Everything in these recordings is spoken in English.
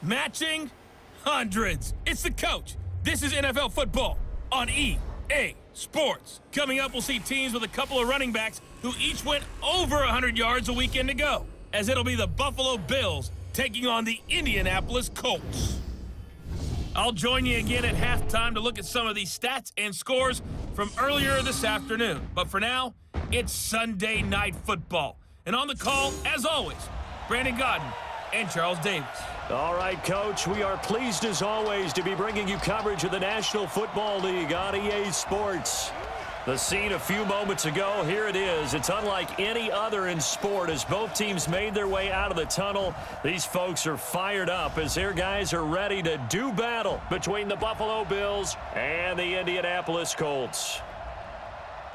Matching hundreds. It's the coach. This is NFL football on EA Sports. Coming up, we'll see teams with a couple of running backs who each went over 100 yards a weekend ago, as it'll be the Buffalo Bills taking on the Indianapolis Colts. I'll join you again at halftime to look at some of these stats and scores from earlier this afternoon. But for now, it's Sunday Night Football. And on the call, as always, Brandon Godden and Charles Davis. All right, Coach, we are pleased as always to be bringing you coverage of the National Football League on EA Sports. The scene a few moments ago, here it is. It's unlike any other in sport as both teams made their way out of the tunnel. These folks are fired up as their guys are ready to do battle between the Buffalo Bills and the Indianapolis Colts.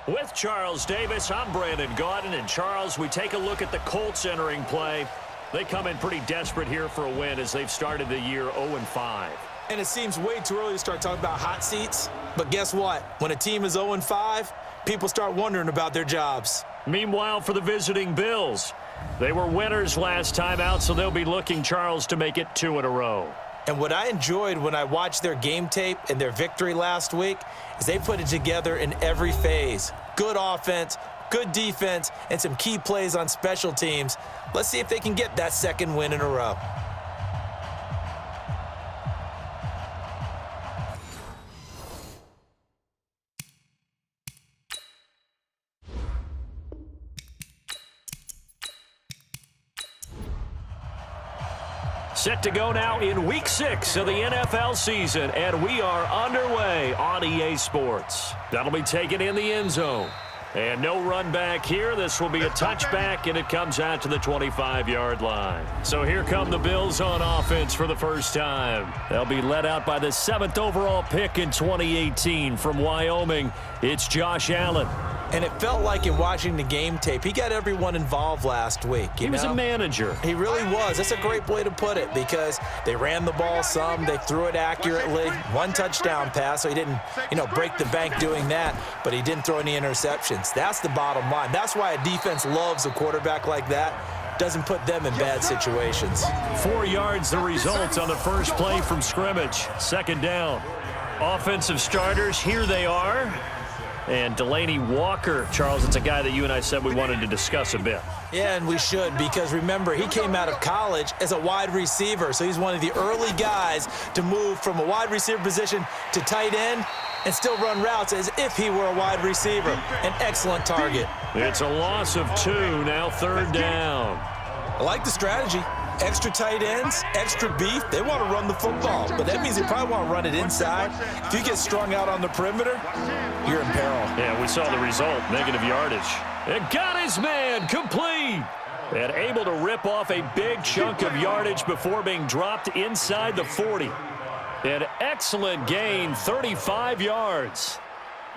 With Charles Davis, I'm Brandon Godden. And Charles, we take a look at the Colts entering play. They come in pretty desperate here for a win as they've started the year 0-5. And it seems way too early to start talking about hot seats. But guess what? When a team is 0-5, people start wondering about their jobs. Meanwhile, for the visiting Bills, they were winners last time out, so they'll be looking, Charles, to make it 2 in a row. And what I enjoyed when I watched their game tape and their victory last week is they put it together in every phase. Good offense, good defense, and some key plays on special teams. Let's see if they can get that second win in a row. Set to go now in Week 6 of the NFL season, and we are underway on EA Sports. That'll be taken in the end zone. And no run back here. This will be a touchback, and it comes out to the 25-yard line. So here come the Bills on offense for the first time. They'll be led out by the 7th overall pick in 2018 from Wyoming. It's Josh Allen. And it felt like in watching the game tape, he got everyone involved last week. He was a manager. He really was. That's a great way to put it because they ran the ball some, they threw it accurately. One touchdown pass, so he didn't, break the bank doing that, but he didn't throw any interceptions. That's the bottom line. That's why a defense loves a quarterback like that. Doesn't put them in bad situations. 4 yards the result on the first play from scrimmage. Second down. Offensive starters, here they are. And Delanie Walker, Charles, it's a guy that you and I said we wanted to discuss a bit. Yeah, and we should because, remember, he came out of college as a wide receiver. So he's one of the early guys to move from a wide receiver position to tight end and still run routes as if he were a wide receiver. An excellent target. It's a loss of 2, now third down. I like the strategy. Extra tight ends, extra beef. They want to run the football, but that means they probably want to run it inside. If you get strung out on the perimeter, you're in peril. Yeah, we saw the result, negative yardage. And got his man complete. And able to rip off a big chunk of yardage before being dropped inside the 40. An excellent gain, 35 yards.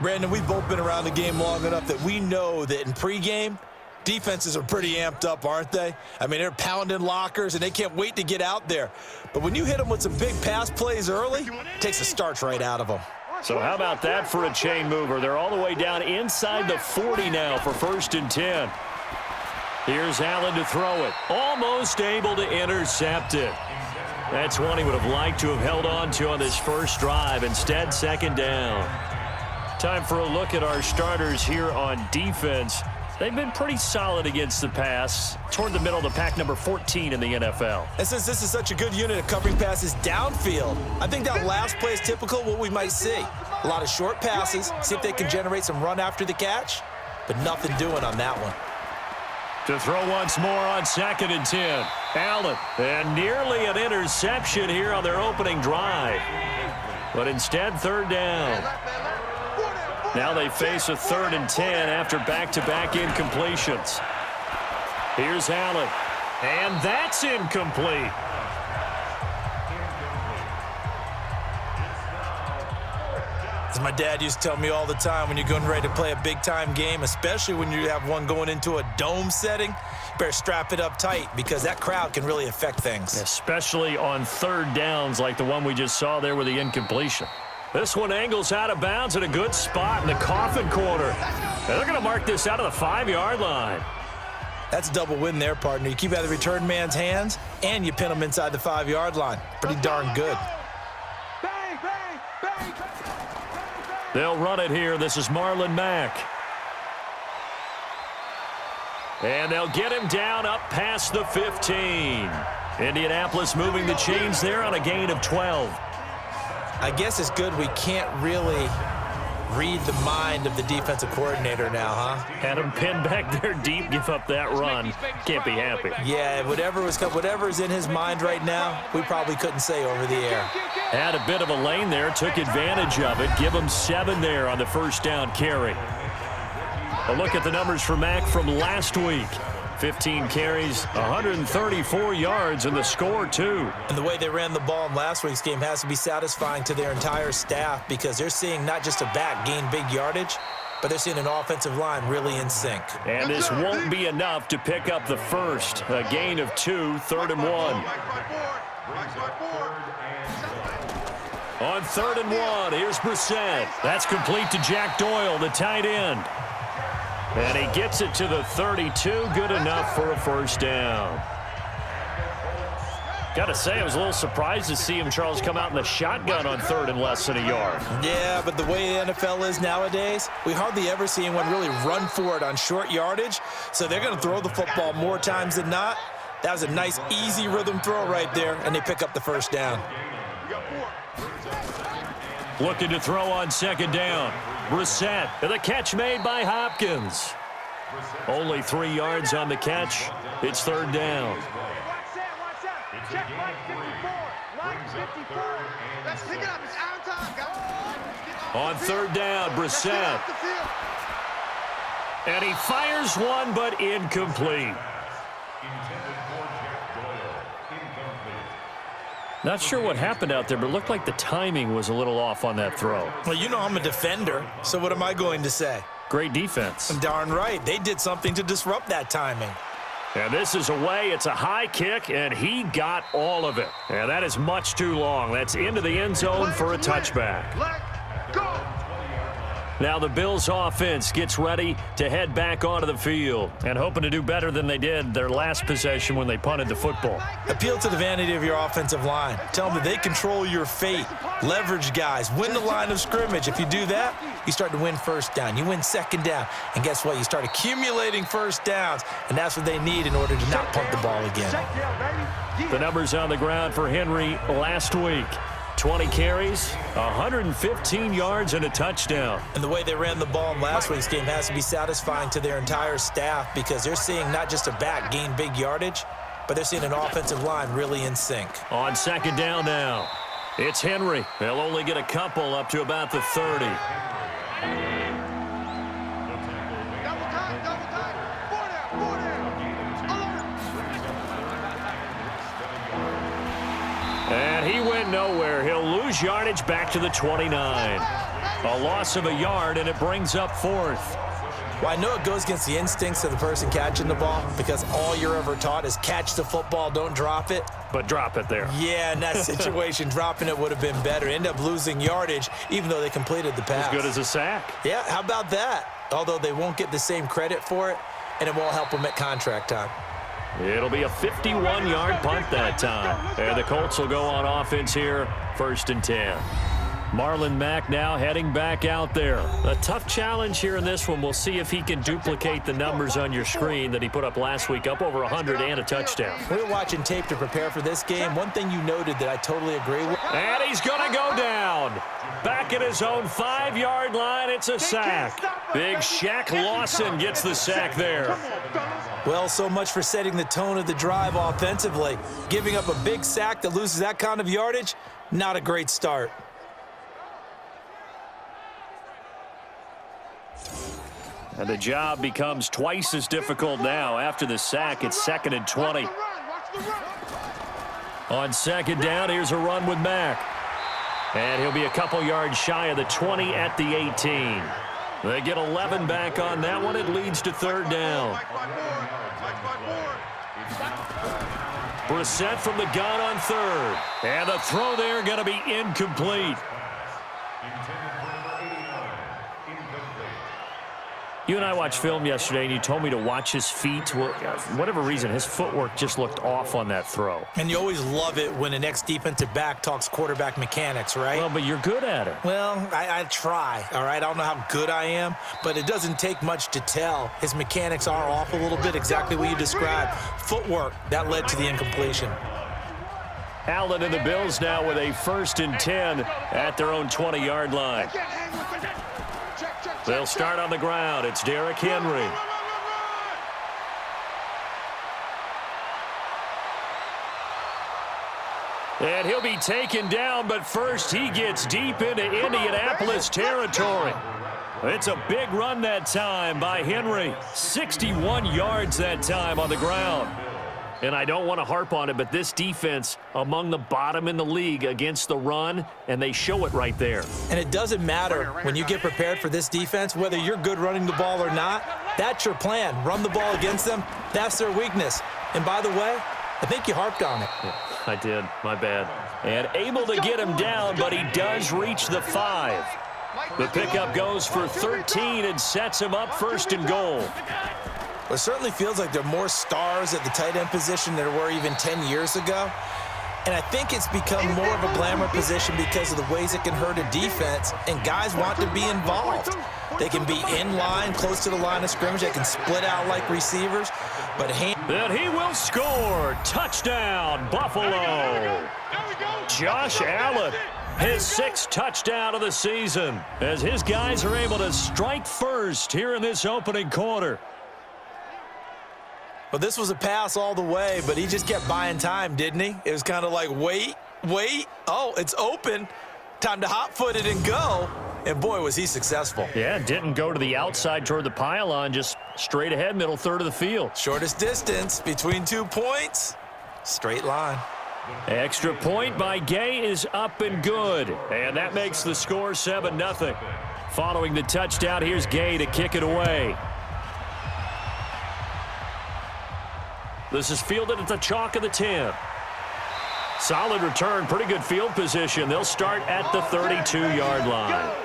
Brandon, we've both been around the game long enough that we know that in pregame, defenses are pretty amped up, aren't they? I mean, they're pounding lockers, and they can't wait to get out there. But when you hit them with some big pass plays early, it takes the starch right out of them. So how about that for a chain mover? They're all the way down inside the 40 now for 1st and 10. Here's Allen to throw it. Almost able to intercept it. That's one he would have liked to have held on to on this first drive. Instead, second down. Time for a look at our starters here on defense. They've been pretty solid against the pass, toward the middle of the pack, number 14 in the NFL. And since this is such a good unit of covering passes downfield, I think that last play is typical of what we might see. A lot of short passes, see if they can generate some run after the catch, but nothing doing on that one. To throw once more on 2nd and 10. Allen, and nearly an interception here on their opening drive. But instead, third down. Now they face a 3rd and 10 after back-to-back incompletions. Here's Allen, and that's incomplete. As my dad used to tell me all the time, when you're getting ready to play a big-time game, especially when you have one going into a dome setting, you better strap it up tight because that crowd can really affect things. Especially on third downs like the one we just saw there with the incompletion. This one angles out of bounds at a good spot in the coffin corner. And they're going to mark this out of the 5-yard line. That's a double win there, partner. You keep out of the return man's hands, and you pin him inside the 5-yard line. Pretty darn good. They'll run it here. This is Marlon Mack. And they'll get him down up past the 15. Indianapolis moving the chains there on a gain of 12. I guess it's good we can't really read the mind of the defensive coordinator now, huh? Had him pinned back there deep, give up that run. Can't be happy. Yeah, whatever's in his mind right now, we probably couldn't say over the air. Had a bit of a lane there, took advantage of it. Give him 7 there on the first down carry. A look at the numbers for Mack from last week. 15 carries, 134 yards, and the score, too. And the way they ran the ball in last week's game has to be satisfying to their entire staff because they're seeing not just a back gain big yardage, but they're seeing an offensive line really in sync. And this won't be enough to pick up the first. A gain of 2, 3rd and 1. On 3rd and 1, here's Brissett. That's complete to Jack Doyle, the tight end. And he gets it to the 32, good enough for a first down. Got to say, I was a little surprised to see him, Charles, come out in the shotgun on 3rd and less than a yard. Yeah, but the way the NFL is nowadays, we hardly ever see anyone really run for it on short yardage. So they're going to throw the football more times than not. That was a nice, easy rhythm throw right there, and they pick up the first down. Looking to throw on 2nd down. Brissett, and the catch made by Hopkins. Only 3 yards on the catch. It's 3rd down. Check line 54. Line 54. Let's pick it up. It's out of time, guys. On 3rd down, Brissett. And he fires one, but incomplete. Not sure what happened out there, but it looked like the timing was a little off on that throw. Well, you know I'm a defender, so what am I going to say? Great defense. Darn right. They did something to disrupt that timing. And this is away. It's a high kick, and he got all of it. And that is much too long. That's into the end zone for a touchback. Let go. Now the Bills offense gets ready to head back onto the field and hoping to do better than they did their last possession when they punted the football. Appeal to the vanity of your offensive line. Tell them that they control your fate. Leverage guys. Win the line of scrimmage. If you do that, you start to win first down. You win 2nd down. And guess what? You start accumulating first downs. And that's what they need in order to not punt the ball again. The numbers on the ground for Henry last week. 20 carries, 115 yards, and a touchdown. And the way they ran the ball in last week's game has to be satisfying to their entire staff because they're seeing not just a back gain big yardage, but they're seeing an offensive line really in sync. On 2nd down now, it's Henry. They'll only get a couple up to about the 30. And he went nowhere. He'll lose yardage back to the 29. A loss of a yard, and it brings up 4th. Well, I know it goes against the instincts of the person catching the ball because all you're ever taught is catch the football, don't drop it. But drop it there. Yeah, in that situation, dropping it would have been better. End up losing yardage, even though they completed the pass. As good as a sack. Yeah, how about that? Although they won't get the same credit for it, and it won't help them at contract time. It'll be a 51-yard punt that time. And the Colts will go on offense here, 1st and 10. Marlon Mack now heading back out there. A tough challenge here in this one. We'll see if he can duplicate the numbers on your screen that he put up last week, up over 100 and a touchdown. We were watching tape to prepare for this game. One thing you noted that I totally agree with. And he's going to go down. Back at his own 5-yard line, it's a sack. Big Shaq Lawson gets the sack there. Well, so much for setting the tone of the drive offensively. Giving up a big sack that loses that kind of yardage, not a great start. And the job becomes twice as difficult now. After the sack, it's 2nd and 20. On 2nd down, here's a run with Mack. And he'll be a couple yards shy of the 20 at the 18. They get 11 back on that one. It leads to 3rd down. Brissett from the gun on 3rd. And the throw there going to be incomplete. You and I watched film yesterday, and you told me to watch his feet. Well, for whatever reason, his footwork just looked off on that throw. And you always love it when an ex-defensive back talks quarterback mechanics, right? Well, but you're good at it. Well, I try, all right? I don't know how good I am, but it doesn't take much to tell. His mechanics are off a little bit, exactly what you described. Footwork, that led to the incompletion. Allen and the Bills now with a 1st and 10 at their own 20-yard line. They'll start on the ground. It's Derrick Henry. And he'll be taken down, but first he gets deep into Indianapolis territory. It's a big run that time by Henry. 61 yards that time on the ground. And I don't want to harp on it, but this defense among the bottom in the league against the run, and they show it right there. And it doesn't matter when you get prepared for this defense, whether you're good running the ball or not, that's your plan. Run the ball against them, that's their weakness. And by the way, I think you harped on it. Yeah, I did, my bad. And able to get him down, but he does reach the 5. The pickup goes for 13 and sets him up 1st and goal. It certainly feels like there are more stars at the tight end position than there were even 10 years ago. And I think it's become more of a glamour position because of the ways it can hurt a defense, and guys want to be involved. They can be in line, close to the line of scrimmage. They can split out like receivers. But then he will score. Touchdown, Buffalo. Josh Allen, his 6th touchdown of the season, as his guys are able to strike first here in this opening quarter. Well, this was a pass all the way, but he just kept buying time, didn't he? It was kind of like, wait. Oh, it's open. Time to hot-foot it and go. And, boy, was he successful. Yeah, didn't go to the outside toward the pylon, just straight ahead, middle third of the field. Shortest distance between 2 points, straight line. Extra point by Gay is up and good. And that makes the score 7-0. Following the touchdown, here's Gay to kick it away. This is fielded at the chalk of the 10. Solid return, pretty good field position. They'll start at the 32-yard line.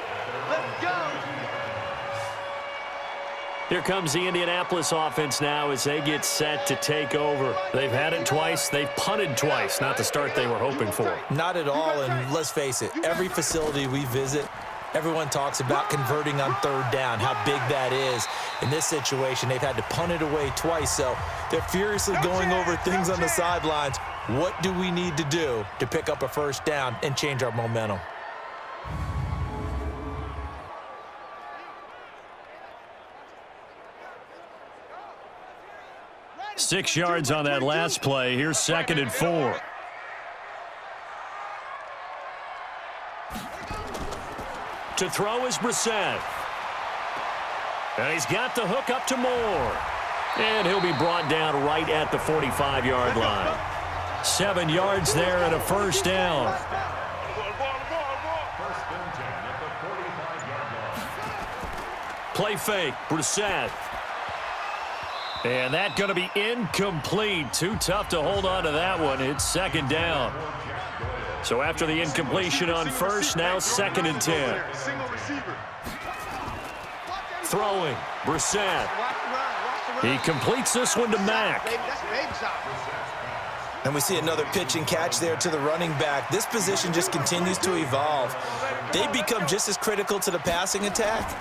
Here comes the Indianapolis offense now as they get set to take over. They've had it twice. They've punted twice. Not the start they were hoping for. Not at all, and let's face it, every facility we visit, everyone talks about converting on 3rd down, how big that is. In this situation, they've had to punt it away twice, so they're furiously going over things on the sidelines. What do we need to do to pick up a 1st down and change our momentum? Six yards on that last play. Here's 2nd and 4. To throw is Brissett. And he's got the hook up to Moore. And he'll be brought down right at the 45-yard line. 7 yards there and a 1st down. Play fake, Brissett. And that's going to be incomplete. Too tough to hold on to that one. It's 2nd down. So after the incompletion on 1st, now 2nd and 10. Throwing, Brissett. He completes this one to Mack. And we see another pitch and catch there to the running back. This position just continues to evolve. They become just as critical to the passing attack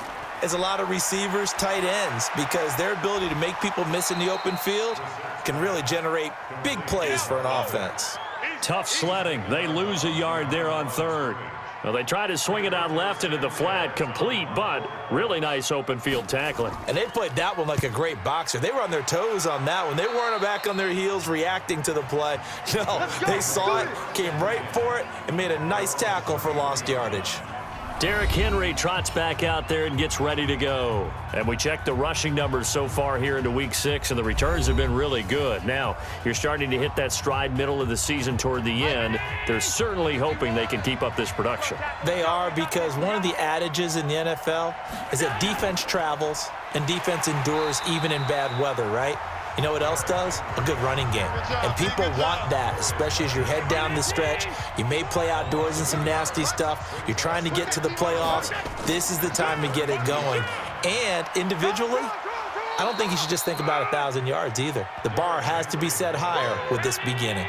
as a lot of receivers, tight ends, because their ability to make people miss in the open field can really generate big plays for an offense. Tough sledding. They lose a yard there on 3rd. Well, they try to swing it out left into the flat, complete, but really nice open field tackling. And they played that one like a great boxer. They were on their toes on that one. They weren't back on their heels reacting to the play. No, they saw it, came right for it, and made a nice tackle for lost yardage. Derrick Henry trots back out there and gets ready to go. And we check the rushing numbers so far here into Week 6, and the returns have been really good. Now, you're starting to hit that stride middle of the season toward the end. They're certainly hoping they can keep up this production. They are, because one of the adages in the NFL is that defense travels and defense endures even in bad weather, right? You know what else does? A good running game. And people want that, especially as you head down the stretch. You may play outdoors in some nasty stuff. You're trying to get to the playoffs. This is the time to get it going. And individually, I don't think he should just think about 1,000 yards either. The bar has to be set higher with this beginning.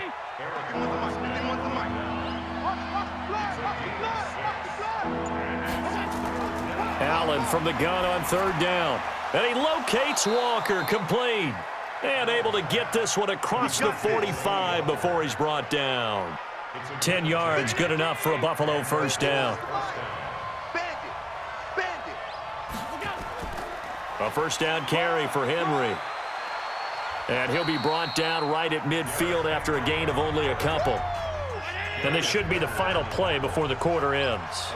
Allen from the gun on third down. And he locates Walker, complete. And able to get this one across the 45 before he's brought down. 10 yards, good enough for a Buffalo first down. A first down carry for Henry. And he'll be brought down right at midfield after a gain of only a couple. And this should be the final play before the quarter ends.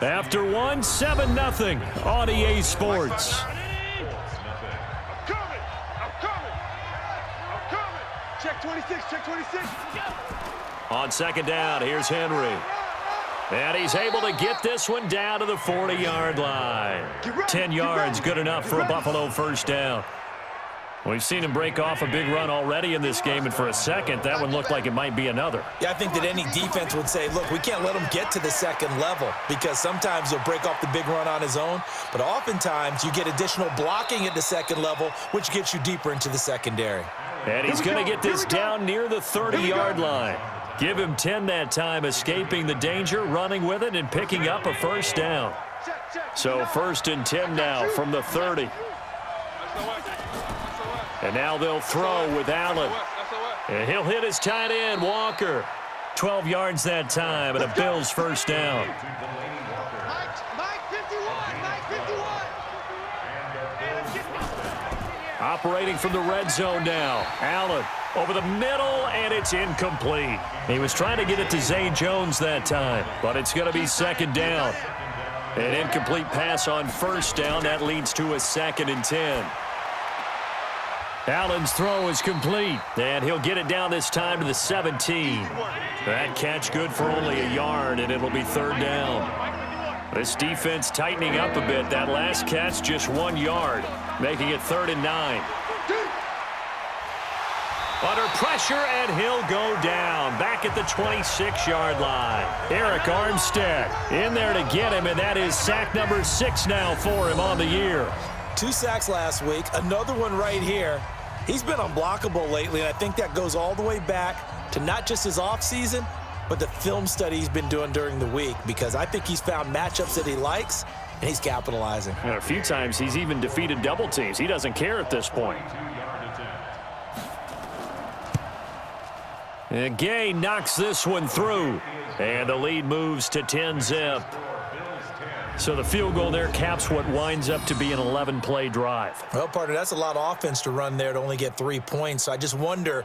After one, 7-0 on EA Sports. Check 26, check 26. On second down, here's Henry. And he's able to get this one down to the 40-yard line. 10 yards, good enough for a Buffalo first down. We've seen him break off a big run already in this game, and for a second, that one looked like it might be another. Yeah, I think that any defense would say, look, we can't let him get to the second level because sometimes he'll break off the big run on his own, but oftentimes you get additional blocking at the second level, which gets you deeper into the secondary. And he's going to get this down near the 30-yard line. Give him 10 that time, escaping the danger, running with it, and picking up a first down. So 1st and 10 now from the 30. And now they'll throw with Allen. And he'll hit his tight end, Walker. 12 yards that time, and a Bills first down. Mike 51. Operating from the red zone now. Allen over the middle, and it's incomplete. He was trying to get it to Zay Jones that time, but it's going to be second down. An incomplete pass on first down. That leads to a 2nd and 10. Allen's throw is complete, and he'll get it down this time to the 17. That catch good for only a yard, and it'll be third down. This defense tightening up a bit. That last catch just 1 yard, making it 3rd and 9. Under pressure, and he'll go down back at the 26-yard line. Eric Armstead in there to get him, and that is sack number 6 now for him on the year. 2 sacks last week, another one right here. He's been unblockable lately, and I think that goes all the way back to not just his offseason, but the film study he's been doing during the week, because I think he's found matchups that he likes, and he's capitalizing. And a few times he's even defeated double teams. He doesn't care at this point. And Gay knocks this one through, and the lead moves to 10-zip. So the field goal there caps what winds up to be an 11-play drive. Well, partner, that's a lot of offense to run there to only get 3 points. So I just wonder,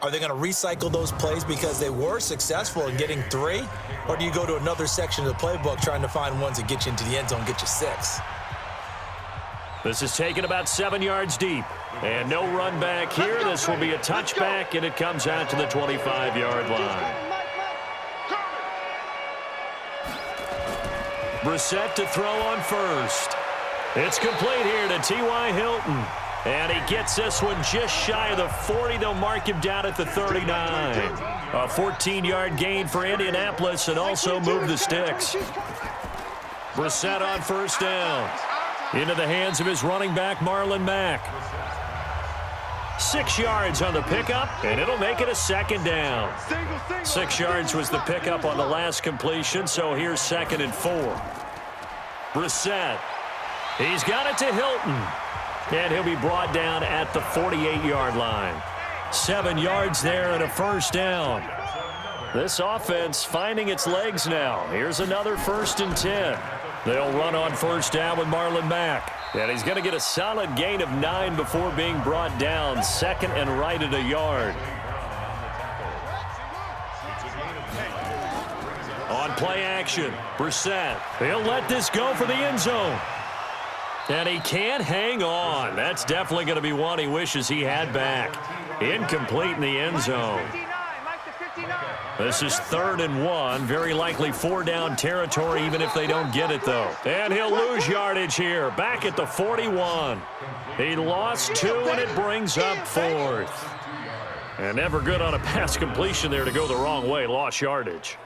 are they going to recycle those plays because they were successful in getting 3? Or do you go to another section of the playbook trying to find ones that get you into the end zone, get you 6? This is taken about 7 yards deep. And no run back here. This will be a touchback, and it comes out to the 25-yard line. Brissett to throw on first. It's complete here to T.Y. Hilton. And he gets this one just shy of the 40. They'll mark him down at the 39. A 14-yard gain for Indianapolis, and also move the sticks. Brissett on first down. Into the hands of his running back, Marlon Mack. 6 yards on the pickup, and it'll make it a second down. 6 yards was the pickup on the last completion, so here's 2nd and 4. Brissett. He's got it to Hilton. And he'll be brought down at the 48-yard line. 7 yards there and a first down. This offense finding its legs now. Here's another 1st and 10. They'll run on first down with Marlon Mack. And he's going to get a solid gain of 9 before being brought down. 2nd and right at a yard. On play action, Brissett. He'll let this go for the end zone. And he can't hang on. That's definitely going to be one he wishes he had back. Incomplete in the end zone. This is 3rd and 1. Very likely 4-down territory, even if they don't get it, though. And he'll lose yardage here. Back at the 41. He lost 2, and it brings up 4th. And never good on a pass completion there to go the wrong way. Lost yardage.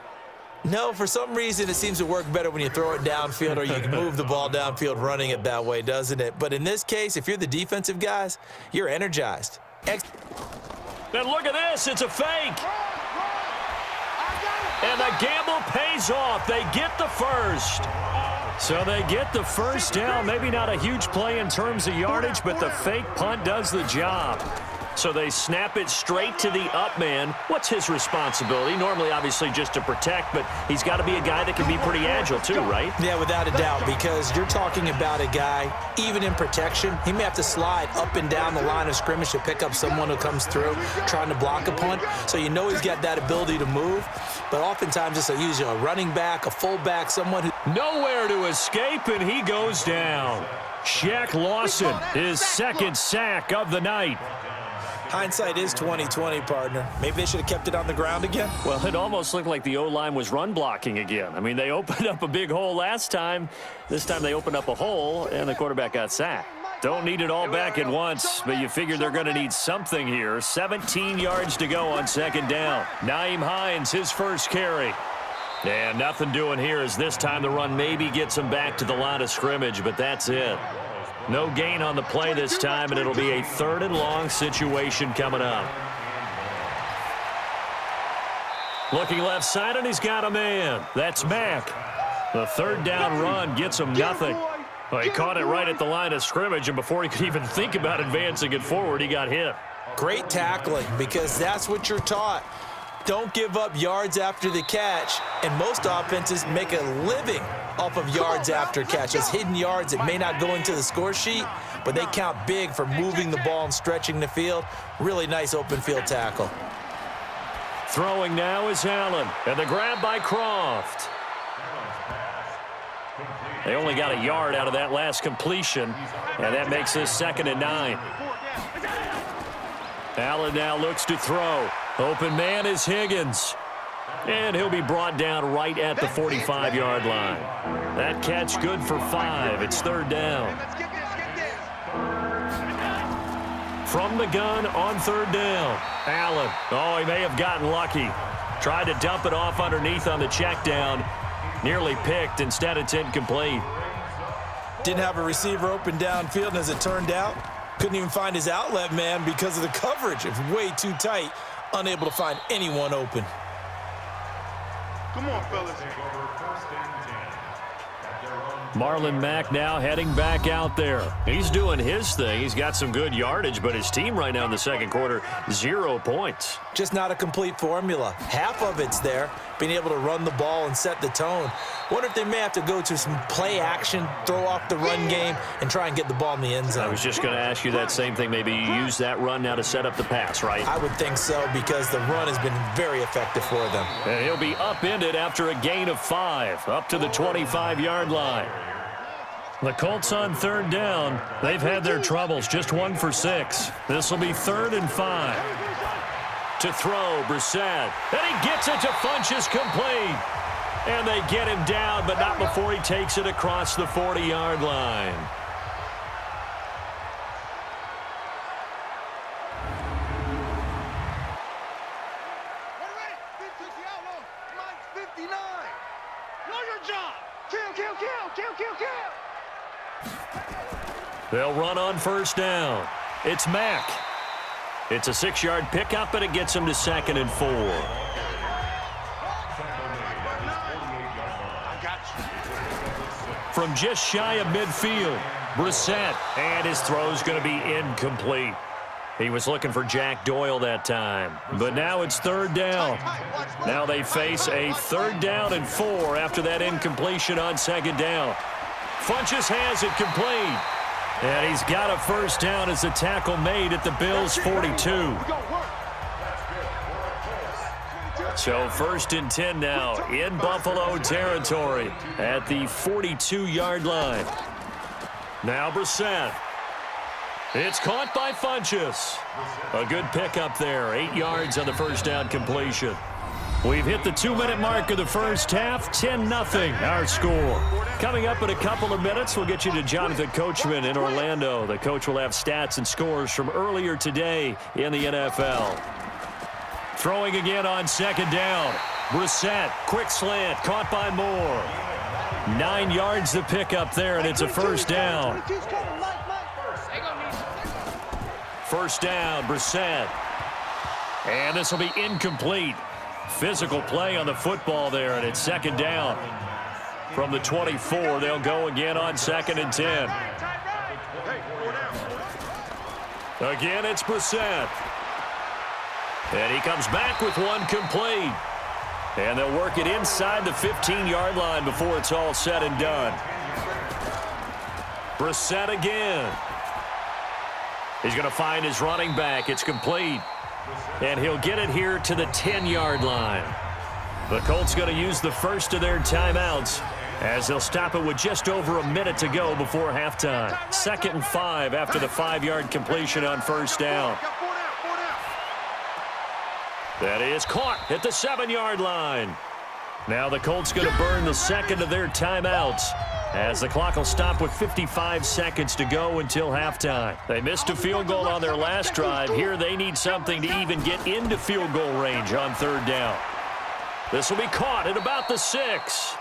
No, for some reason it seems to work better when you throw it downfield or you can move the ball downfield running it that way, doesn't it? But in this case, if you're the defensive guys, you're energized. And look at this. It's a fake. And the gamble pays off. They get the first. So they get the first down. Maybe not a huge play in terms of yardage, but the fake punt does the job. So they snap it straight to the up man. What's his responsibility? Normally, obviously, just to protect, but he's got to be a guy that can be pretty agile too, right? Yeah, without a doubt, because you're talking about a guy, even in protection, he may have to slide up and down the line of scrimmage to pick up someone who comes through trying to block a punt. So you know he's got that ability to move, but oftentimes it's usually a running back, a fullback, someone who... Nowhere to escape, and he goes down. Shaq Lawson, his second sack of the night. Hindsight is 20/20, partner. Maybe they should have kept it on the ground again. Well, it almost looked like the O-line was run blocking again. I mean, they opened up a big hole last time. This time they opened up a hole, and the quarterback got sacked. Don't need it all back at once, but you figure they're going to need something here. 17 yards to go on second down. Nyheim Hines, his first carry. And nothing doing here as this time the run maybe gets him back to the line of scrimmage, but that's it. No gain on the play this time, and it'll be a 3rd and long situation coming up. Looking left side, and he's got a man. That's Mack. The 3rd down run gets him nothing. Well, he caught it right at the line of scrimmage, and before he could even think about advancing it forward, he got hit. Great tackling, because that's what you're taught. Don't give up yards after the catch, and most offenses make a living off of yards after catches. Hidden yards that may not go into the score sheet, but they count big for moving the ball and stretching the field. Really nice open field tackle. Throwing now is Allen, and the grab by Croft. They only got a yard out of that last completion, and that makes this 2nd and 9. Allen now looks to throw. Open man is Higgins. And he'll be brought down right at the 45-yard line. That catch good for 5. It's 3rd down. From the gun on 3rd down. Allen. Oh, he may have gotten lucky. Tried to dump it off underneath on the check down. Nearly picked. Instead, it's incomplete. Didn't have a receiver open downfield, and as it turned out, couldn't even find his outlet man because of the coverage. It's way too tight. Unable to find anyone open. Come on, fellas. Marlon Mack now heading back out there. He's doing his thing. He's got some good yardage, but his team right now in the 2nd quarter, 0 points. Just not a complete formula. Half of it's there, being able to run the ball and set the tone. Wonder if they may have to go to some play action, throw off the run game, and try and get the ball in the end zone. I was just going to ask you that same thing. Maybe you use that run now to set up the pass, right? I would think so, because the run has been very effective for them. And he'll be upended after a gain of 5, up to the 25-yard line. The Colts on 3rd down. They've had their troubles, just 1 for 6. This will be 3rd and 5. To throw, Brissett. And he gets it to Funchess, complete. And they get him down, but not before he takes it across the 40-yard line. They'll run on 1st down. It's Mack. It's a 6-yard pickup, and it gets him to 2nd and 4. From just shy of midfield, Brissett, and his throw's going to be incomplete. He was looking for Jack Doyle that time, but now it's 3rd down. Now they face a 3rd down and 4 after that incompletion on 2nd down. Funchess has it complete. And he's got a 1st down as the tackle made at the Bills' 42. So 1st and 10 now in Buffalo territory at the 42-yard line. Now Brissett. It's caught by Funchess. A good pickup there. 8 yards on the 1st down completion. We've hit the 2-minute mark of the first half. 10-0 our score. Coming up in a couple of minutes, we'll get you to Jonathan Coachman in Orlando. The coach will have stats and scores from earlier today in the NFL. Throwing again on second down. Brissett, quick slant, caught by Moore. 9 yards to pick up there, and it's a first down. First down, Brissett. And this will be incomplete. Physical play on the football there, and it's second down. From the 24, they'll go again on 2nd and 10. Again, it's Brissett. And he comes back with one complete. And they'll work it inside the 15-yard line before it's all said and done. Brissett again. He's going to find his running back. It's complete. And he'll get it here to the 10-yard line. The Colts going to use the first of their timeouts as they'll stop it with just over a minute to go before halftime. 2nd and 5 after the 5-yard completion on first down. That is caught at the 7-yard line. Now the Colts going to burn the second of their timeouts as the clock will stop with 55 seconds to go until halftime. They missed a field goal on their last drive. Here they need something to even get into field goal range on 3rd down. This will be caught at about the 6.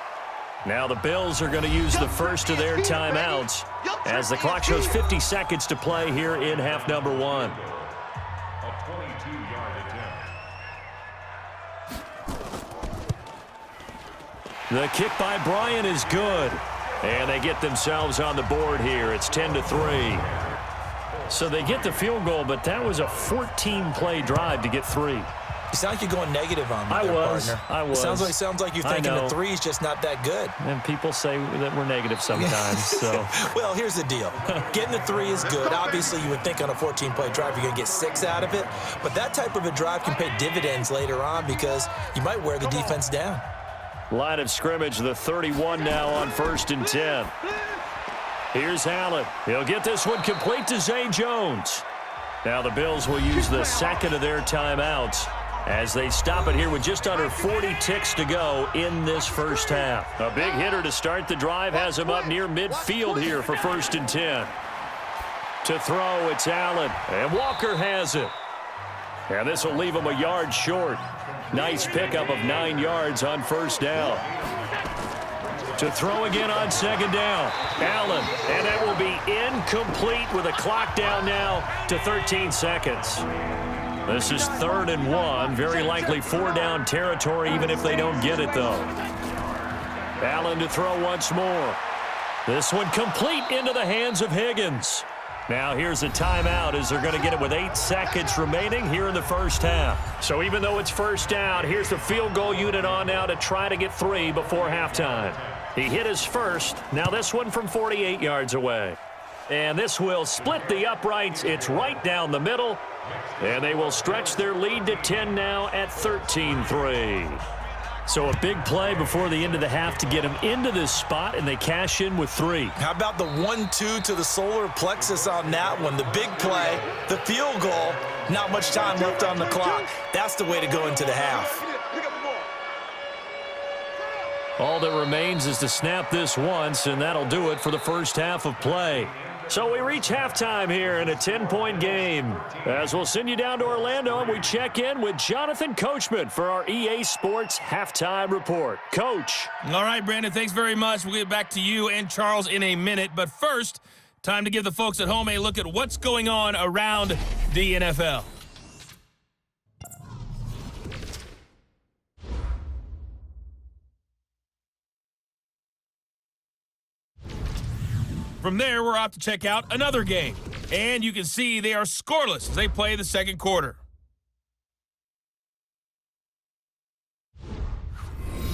Now the Bills are going to use the first of their timeouts as the clock shows 50 seconds to play here in half number 1. The kick by Bryant is good. And they get themselves on the board here. It's 10-3. So they get the field goal, but that was a 14-play drive to get 3. You sound like you're going negative on me, partner. I was. Sounds like you're thinking the 3 is just not that good. And people say that we're negative sometimes. So. Well, here's the deal. Getting the 3 is good. Obviously, you would think on a 14-play drive you're going to get 6 out of it. But that type of a drive can pay dividends later on because you might wear the defense down. Line of scrimmage, the 31 now on 1st and 10. Here's Allen. He'll get this one complete to Zay Jones. Now the Bills will use the second of their timeouts as they stop it here with just under 40 ticks to go in this first half. A big hitter to start the drive has him up near midfield here for 1st and 10. To throw, it's Allen, and Walker has it. And this will leave him a yard short. Nice pickup of 9 yards on first down. To throw again on second down. Allen, and that will be incomplete with a clock down now to 13 seconds. This is 3rd and 1. Very likely 4-down territory even if they don't get it, though. Allen to throw once more. This one complete into the hands of Higgins. Now here's a timeout as they're going to get it with 8 seconds remaining here in the first half. So even though it's first down, here's the field goal unit on now to try to get 3 before halftime. He hit his first. Now this one from 48 yards away. And this will split the uprights. It's right down the middle. And they will stretch their lead to 10 now at 13-3. So a big play before the end of the half to get them into this spot, and they cash in with 3. How about the 1-2 to the solar plexus on that one? The big play, the field goal, not much time left on the clock. That's the way to go into the half. All that remains is to snap this once, and that'll do it for the first half of play. So we reach halftime here in a 10-point game. As we'll send you down to Orlando, and we check in with Jonathan Coachman for our EA Sports Halftime Report. Coach. All right, Brandon, thanks very much. We'll get back to you and Charles in a minute. But first, time to give the folks at home a look at what's going on around the NFL. From there, we're off to check out another game. And you can see they are scoreless as they play the second quarter.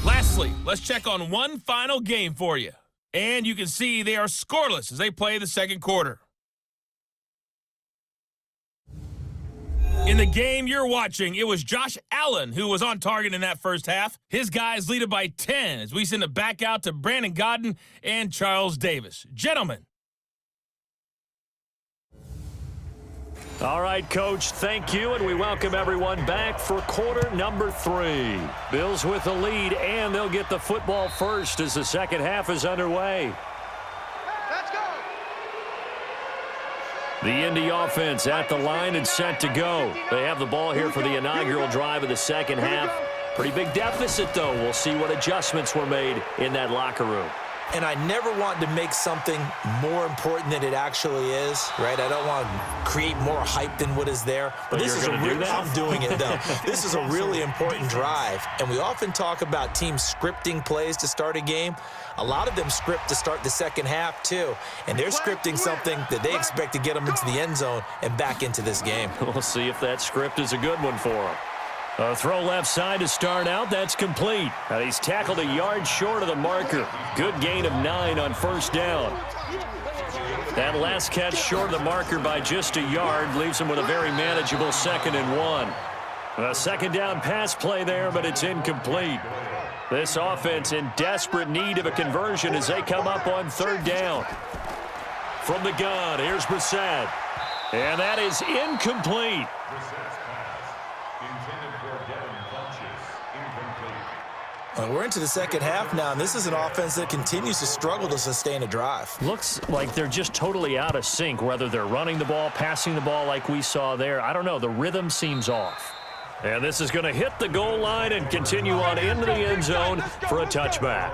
Lastly, let's check on one final game for you. And you can see they are scoreless as they play the second quarter. In the game you're watching, it was Josh Allen who was on target in that first half. His guys lead it by 10 as we send it back out to Brandon Godden and Charles Davis. Gentlemen. All right, Coach, thank you, and we welcome everyone back for quarter number 3. Bills with the lead, and they'll get the football first as the second half is underway. Let's go. The Indy offense at the line and set to go. They have the ball here for the inaugural drive of the second half. Pretty big deficit, though. We'll see what adjustments were made in that locker room. And I never want to make something more important than it actually is, right? I don't want to create more hype than what is there. But this is I'm doing it, though. This is a really important drive. And we often talk about teams scripting plays to start a game. A lot of them script to start the second half, too. And they're scripting something that they expect to get them into the end zone and back into this game. We'll see if that script is a good one for them. A throw left side to start out. That's complete. And he's tackled a yard short of the marker. Good gain of 9 on first down. That last catch short of the marker by just a yard leaves him with a very manageable 2nd and 1. A second down pass play there, but it's incomplete. This offense in desperate need of a conversion as they come up on 3rd down. From the gun, here's Brissett. And that is incomplete. We're into the second half now, and this is an offense that continues to struggle to sustain a drive. Looks like they're just totally out of sync, whether they're running the ball, passing the ball like we saw there. I don't know. The rhythm seems off. And this is going to hit the goal line and continue on into the end zone for a touchback.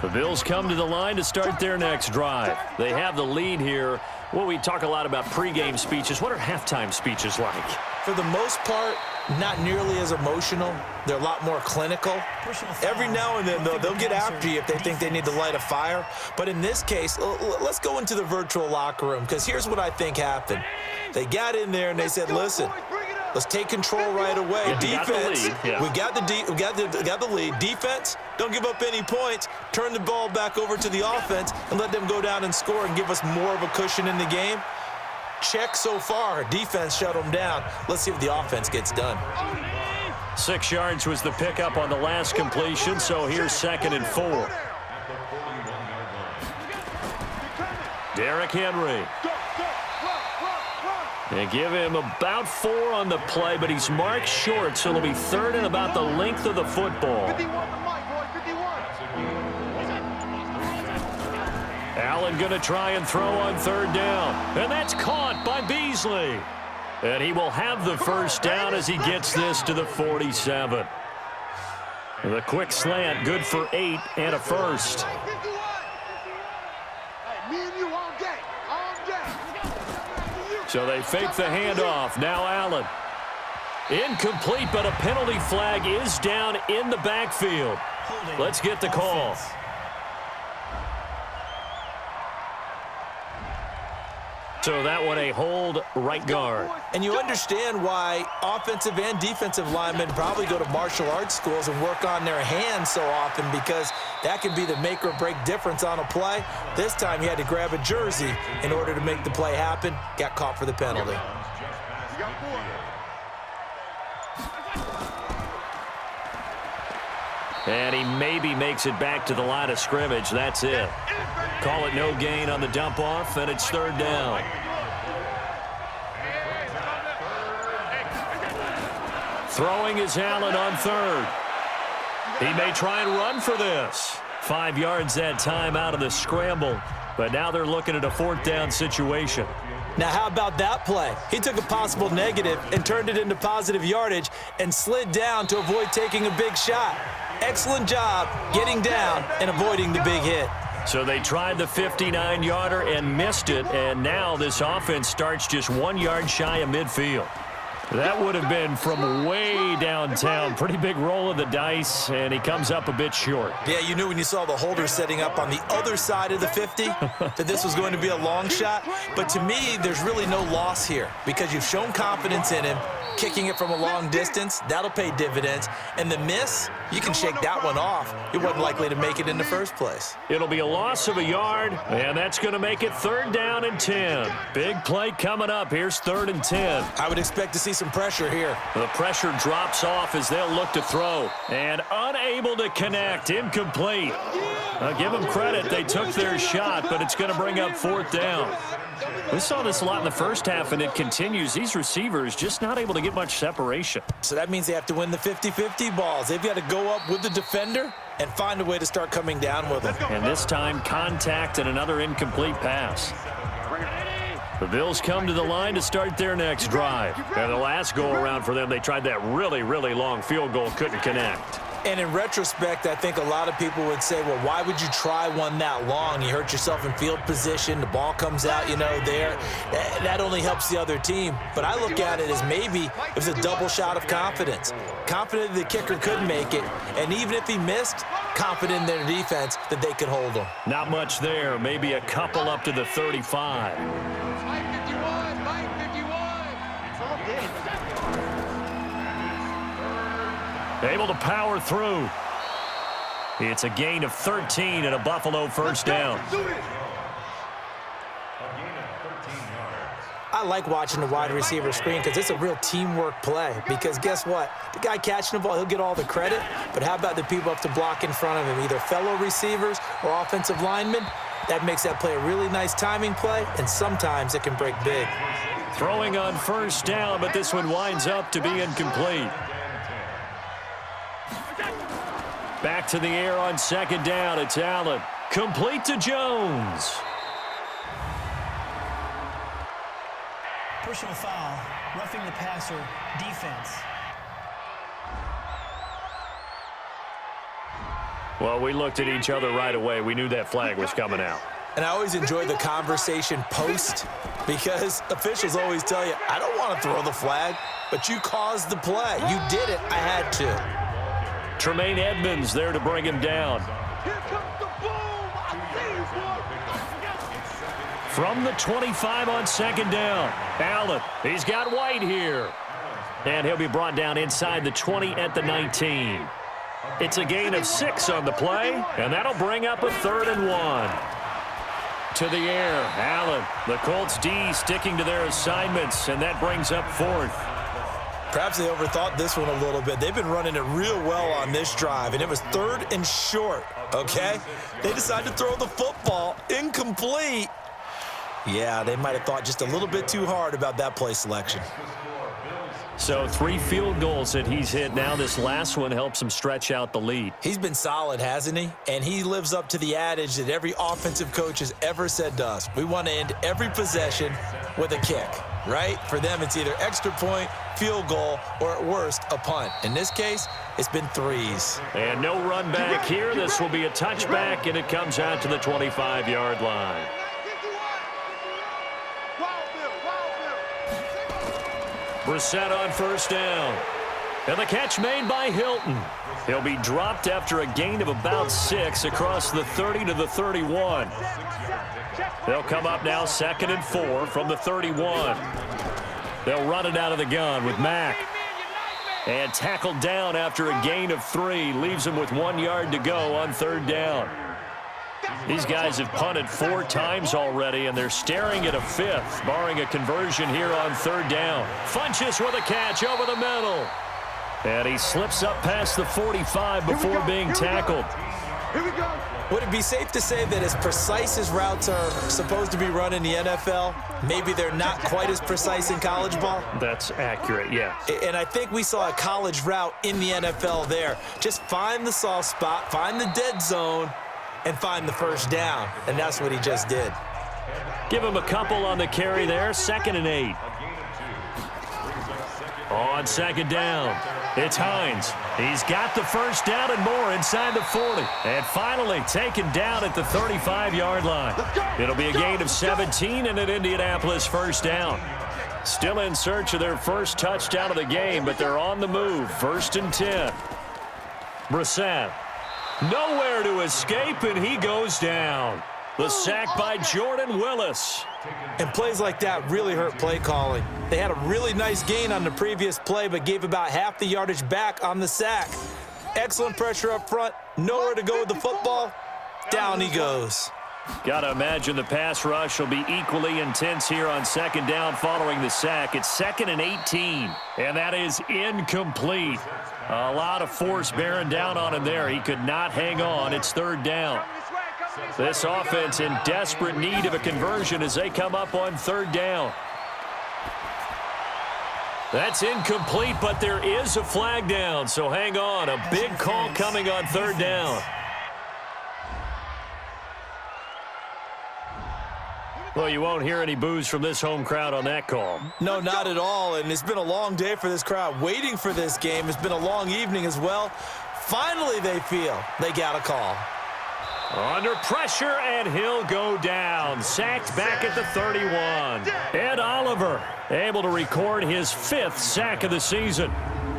The Bills come to the line to start their next drive. They have the lead here. Well, we talk a lot about pregame speeches. What are halftime speeches like? For the most part, not nearly as emotional. They're a lot more clinical. Every now and then, though, they'll get after you if they think they need to light a fire. But in this case, let's go into the virtual locker room, because here's what I think happened. They got in there and they said, listen, let's take control right away. Defense, we got the lead. Defense, don't give up any points. Turn the ball back over to the offense and let them go down and score and give us more of a cushion in the game. Check so far. Defense shut them down. Let's see if the offense gets done. 6 yards was the pickup on the last completion, so here's 2nd and 4. Derrick Henry. They give him about 4 on the play, but he's marked short, so it'll be 3rd and about the length of the football. Allen going to try and throw on 3rd down, and that's caught by Beasley. And he will have the first down as he gets this to the 47. The quick slant, good for 8 and a first. So they fake the handoff. Now Allen. Incomplete, but a penalty flag is down in the backfield. Let's get the call. So that one a hold, right guard. And you understand why offensive and defensive linemen probably go to martial arts schools and work on their hands so often, because that can be the make or break difference on a play. This time he had to grab a jersey in order to make the play happen. Got caught for the penalty. And he maybe makes it back to the line of scrimmage. That's it. Call it no gain on the dump off, and it's 3rd down. Throwing is Allen on 3rd. He may try and run for this. 5 yards that time out of the scramble, but now they're looking at a 4th down situation. Now, how about that play? He took a possible negative and turned it into positive yardage and slid down to avoid taking a big shot. Excellent job getting down and avoiding the big hit. So they tried the 59-yarder and missed it, and now this offense starts just 1 yard shy of midfield. That would have been from way downtown. Pretty big roll of the dice, and he comes up a bit short. Yeah, you knew when you saw the holder setting up on the other side of the 50 that this was going to be a long shot. But to me, there's really no loss here, because you've shown confidence in him. Kicking it from a long distance, that'll pay dividends. And the miss, you can shake that one off. He wasn't likely to make it in the first place. It'll be a loss of a yard, and that's going to make it 3rd down and 10. Big play coming up. Here's 3rd and 10. I would expect to see some pressure here. The pressure drops off as they'll look to throw. And unable to connect. Incomplete. I'll give them credit. They took their shot, but it's going to bring up 4th down. We saw this a lot in the first half, and it continues. These receivers just not able to get much separation. So that means they have to win the 50-50 balls. They've got to go up with the defender and find a way to start coming down with them. And this time, contact and another incomplete pass. The Bills come to the line to start their next drive. And the last go-around for them, they tried that really, really long field goal, couldn't connect. And in retrospect, I think a lot of people would say, well, why would you try one that long? You hurt yourself in field position. The ball comes out, there. That only helps the other team. But I look at it as maybe it was a double shot of confidence. Confident the kicker could make it. And even if he missed, confident in their defense that they could hold him. Not much there. Maybe a couple up to the 35. Mike 51, Mike 51. It's all good. Able to power through. It's a gain of 13 and a Buffalo first down. I like watching the wide receiver screen because it's a real teamwork play. Because guess what? The guy catching the ball, he'll get all the credit. But how about the people up to block in front of him, either fellow receivers or offensive linemen? That makes that play a really nice timing play, and sometimes it can break big. Throwing on first down, but this one winds up to be incomplete. Back to the air on second down. It's Allen. Complete to Jones. Personal foul, roughing the passer, defense. Well, we looked at each other right away. We knew that flag was coming out. And I always enjoy the conversation post because officials always tell you, I don't want to throw the flag, but you caused the play. You did it. I had to. Tremaine Edmonds there to bring him down. Here comes the boom. I see you, boy. From the 25 on second down. Allen, he's got White here. And he'll be brought down inside the 20 at the 19. It's a gain of 6 on the play, and that'll bring up a 3rd and 1. To the air, Allen. The Colts D sticking to their assignments, and that brings up 4th. Perhaps they overthought this one a little bit. They've been running it real well on this drive, and it was 3rd and short, okay? They decided to throw the football incomplete. Yeah, they might have thought just a little bit too hard about that play selection. So 3 field goals that he's hit. Now this last one helps him stretch out the lead. He's been solid, hasn't he? And he lives up to the adage that every offensive coach has ever said to us. We want to end every possession with a kick, right? For them, it's either extra point, field goal, or at worst, a punt. In this case, it's been 3s. And no run back here. This will be a touchback, and it comes out to the 25-yard line. Brissett on first down. And the catch made by Hilton. He'll be dropped after a gain of about 6 across the 30 to the 31. They'll come up now 2nd and 4 from the 31. They'll run it out of the gun with Mack. And tackled down after a gain of 3. Leaves him with 1 yard to go on 3rd down. These guys have punted 4 times already, and they're staring at a 5th, barring a conversion here on 3rd down. Funches with a catch over the middle. And he slips up past the 45 before being tackled. Here we go. Would it be safe to say that as precise as routes are supposed to be run in the NFL, maybe they're not quite as precise in college ball? That's accurate, yeah. And I think we saw a college route in the NFL there. Just find the soft spot, find the dead zone, and find the first down. And that's what he just did. Give him a couple on the carry there. 2nd and 8. On 2nd down, it's Hines. He's got the first down and more inside the 40. And finally taken down at the 35-yard line. It'll be a gain of 17 and an Indianapolis first down. Still in search of their first touchdown of the game, but they're on the move. 1st and 10. Brissett. Nowhere to escape, and he goes down. The sack by Jordan Willis. And plays like that really hurt play calling. They had a really nice gain on the previous play, but gave about half the yardage back on the sack. Excellent pressure up front. Nowhere to go with the football. Down he goes. Got to imagine the pass rush will be equally intense here on 2nd down following the sack. It's 2nd and 18, and that is incomplete. A lot of force bearing down on him there. He could not hang on. It's 3rd down. This offense in desperate need of a conversion as they come up on 3rd down. That's incomplete, but there is a flag down, so hang on. A big call coming on 3rd down. Well, you won't hear any boos from this home crowd on that call. No, not at all, and it's been a long day for this crowd waiting for this game. It's been a long evening as well. Finally, they feel they got a call. Under pressure, and he'll go down. Sacked back at the 31. Ed Oliver able to record his 5th sack of the season.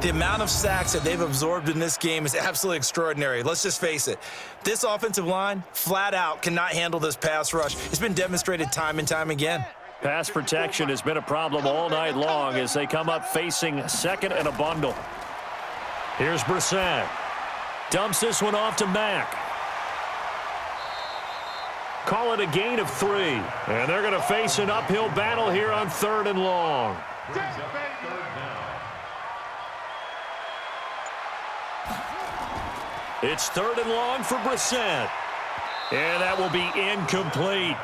The amount of sacks that they've absorbed in this game is absolutely extraordinary. Let's just face it. This offensive line, flat out, cannot handle this pass rush. It's been demonstrated time and time again. Pass protection has been a problem all night long as they come up facing second and a bundle. Here's Brissett. Dumps this one off to Mack. Call it a gain of 3. And they're going to face an uphill battle here on 3rd and long. It's 3rd and long for Brissett. And that will be incomplete.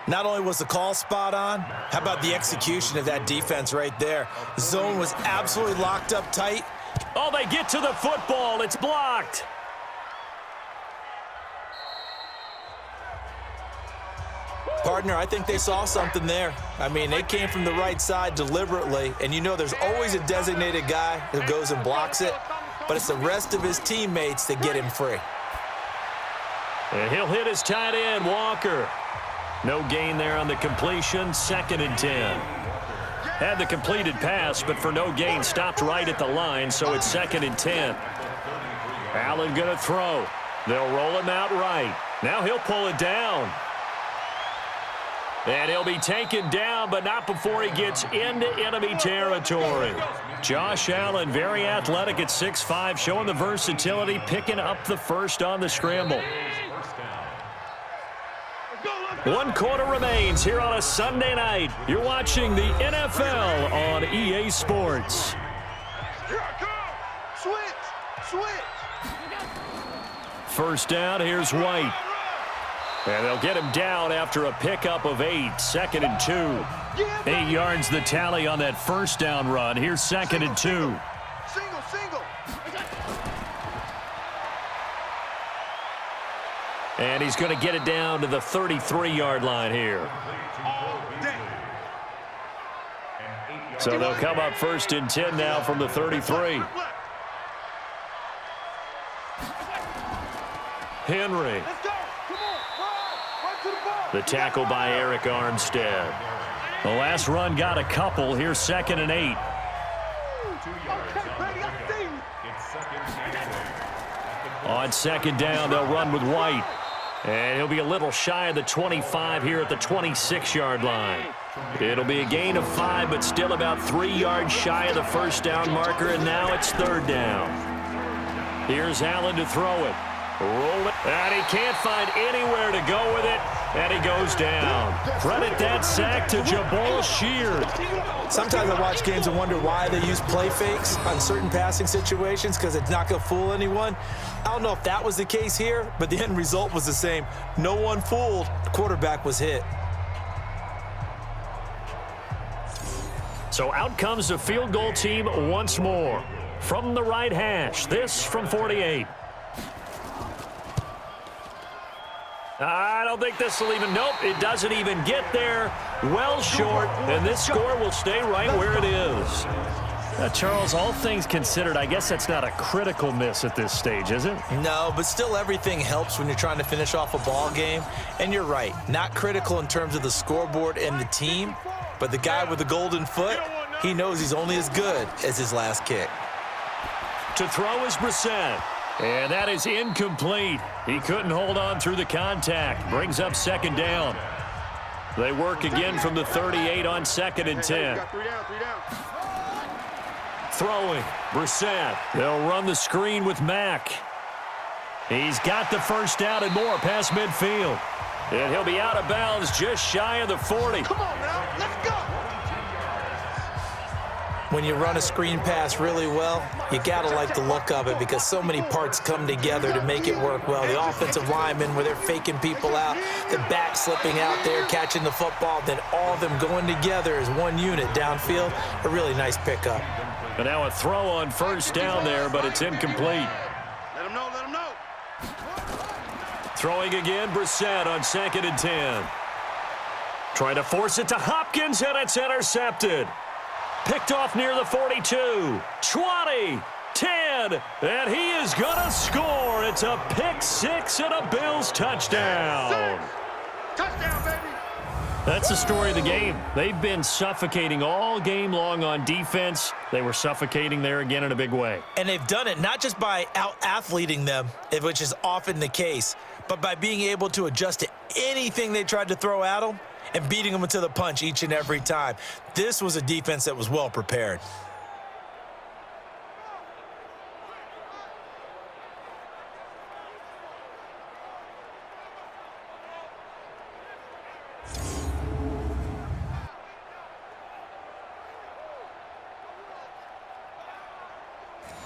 Not only was the call spot on, how about the execution of that defense right there? The zone was absolutely locked up tight. Oh, they get to the football. It's blocked. Partner, I think they saw something there. I mean, they came from the right side deliberately, and you know there's always a designated guy who goes and blocks it, but it's the rest of his teammates that get him free. And he'll hit his tight end, Walker. No gain there on the completion, 2nd and 10. Had the completed pass, but for no gain, stopped right at the line, so it's 2nd and 10. Allen gonna throw. They'll roll him out right. Now he'll pull it down. And he'll be taken down, but not before he gets into enemy territory. Josh Allen, very athletic at 6'5", showing the versatility, picking up the first on the scramble. 1 quarter remains here on a Sunday night. You're watching the NFL on EA Sports. Here I come. Switch. First down, here's White. And they'll get him down after a pickup of 8, 2nd and 2. 8 yards the tally on that first down run. Here's 2nd and 2. Single. And he's going to get it down to the 33-yard line here. So they'll come up 1st and 10 now from the 33. Henry. The tackle by Eric Armstead. The last run got a couple. Here's 2nd and 8. On 2nd down, they'll run with White. And he'll be a little shy of the 25 here at the 26-yard line. It'll be a gain of 5, but still about 3 yards shy of the first down marker, and now it's 3rd down. Here's Allen to throw it. Roll it, and he can't find anywhere to go with it, and he goes down. Credit that sack to Jabal Sheard. Sometimes I watch games and wonder why they use play fakes on certain passing situations, because it's not going to fool anyone. I don't know if that was the case here, but the end result was the same. No one fooled. The quarterback was hit. So out comes the field goal team once more. From the right hash, this from 48. I don't think this will even, nope, it doesn't even get there. Well short, and this score will stay right where it is. Charles, all things considered, I guess that's not a critical miss at this stage, is it? No, but still everything helps when you're trying to finish off a ball game. And you're right, not critical in terms of the scoreboard and the team, but the guy with the golden foot, he knows he's only as good as his last kick. To throw is Brissett. And that is incomplete. He couldn't hold on through the contact. Brings up 2nd down. They work again from the 38 on 2nd and 10. Throwing, Brissett. They'll run the screen with Mack. He's got the first down and more past midfield. And he'll be out of bounds just shy of the 40. Come on now, let's go. When you run a screen pass really well, you got to like the look of it because so many parts come together to make it work well. The offensive linemen, where they're faking people out, the back slipping out there, catching the football, then all of them going together as one unit downfield. A really nice pickup. And now a throw on first down there, but it's incomplete. Let him know. Throwing again, Brissett on 2nd and 10. Trying to force it to Hopkins, and it's intercepted. Picked off near the 42, 20, 10, and he is going to score. It's a pick six and a Bills touchdown. Touchdown, baby. That's the story of the game. They've been suffocating all game long on defense. They were suffocating there again in a big way. And they've done it not just by out-athleting them, which is often the case, but by being able to adjust to anything they tried to throw at them and beating them to the punch each and every time. This was a defense that was well prepared.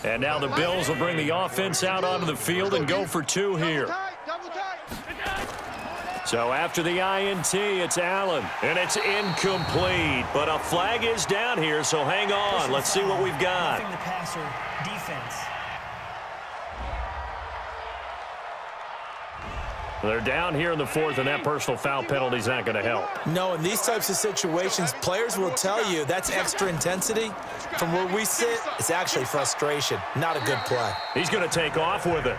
And now the Bills will bring the offense out onto the field and go for two here. Double tight. So after the INT, it's Allen, and it's incomplete. But a flag is down here, so hang on. Let's see what we've got. Roughing the passer defense. They're down here in the 4th, and that personal foul penalty is not going to help. No, in these types of situations, players will tell you that's extra intensity. From where we sit, it's actually frustration, not a good play. He's going to take off with it.